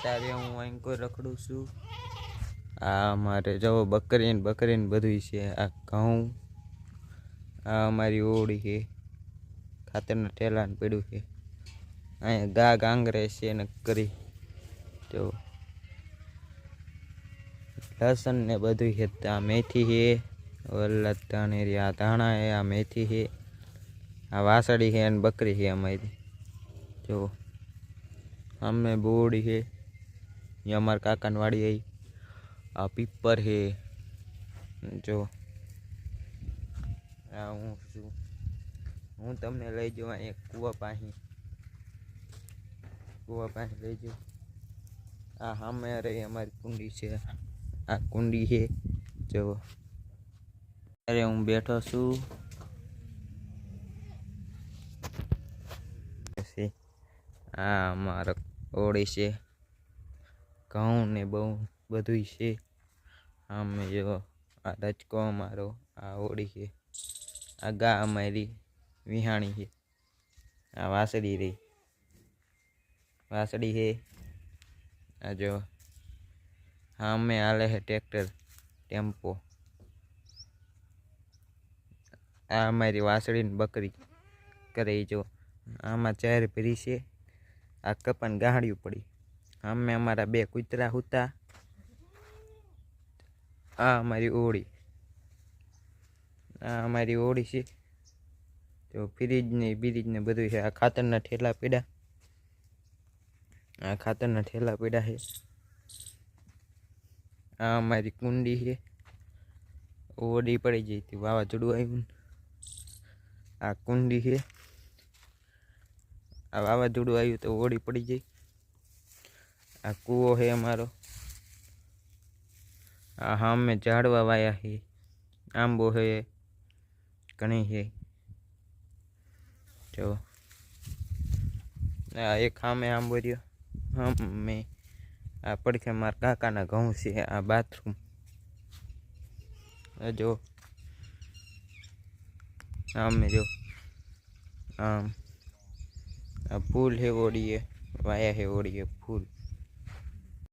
ત્યારે હું અહીં કોઈ રખડું છું. આ મારે જો બકરીને બધું છે. આ ઘઉં, આ અમારી ઓળી છે, ખાતરના ઠેલાને પડ્યું છે. અહીંયા ગા ગાંગરે છે ને કરી જો લસણ ને બધું છે. આ મેથી છે, વલ્લત ધાનેરી, આ ધાણા છે, આ મેથી છે, આ વાસળી છે અને બકરી છે અમારી. જો અમે બોડી છે, એ અમારા કાકાની વાડી આવી. આ પીપર છે જો. આ હું છું, હું તમને લઈ જાઉં એક કૂવા પાસે લઈ જાઉં. આ સામે રહી અમારી કુંડી છે. આ કુંડી છે જો. અરે હું બેઠો છું. આ અમારો ઓળી છે, ઘઉં ને બહુ બધું છે. આમે જો આ રચકો અમારો, આ ઓળી છે, આ ગા અમારી વિહાણી છે, આ વાસળી રહી વાસળી છે. આ જો હા અમે હાલે છે ટ્રેક્ટર ટેમ્પો. આ અમારી વાસળીને બકરી કરે જો. આમાં ચાર ભરી છે. આ કપાને ગાહડ્યું પડી. અમે અમારા બે કૂતરા હતા. આ અમારી ઓળી છે તો ફ્રીજ ને બીરીજ ને બધું છે. આ ખાતરના ઠેલા પડ્યા છે. આ અમારી કુંડી છે. ઓડી પડી ગઈ હતી, વાવાઝોડું આવ્યું. આ કુંડી છે. આ વાવાઝોડું આવ્યું તો ઓડી પડી ગઈ. આ કૂવો છે અમારો. આ સામે ઝાડવા વાયા છે, આંબો છે ઘણી છે જો. આ એક સામે આંબો રહ્યો. અમે આ પડખે મારા કાકાના ઘઉં છે. આ બાથરૂમ જો. આમે જો આમ આ ફૂલ છે ઓળીએ વાયા છે, ઓળીએ ફૂલ.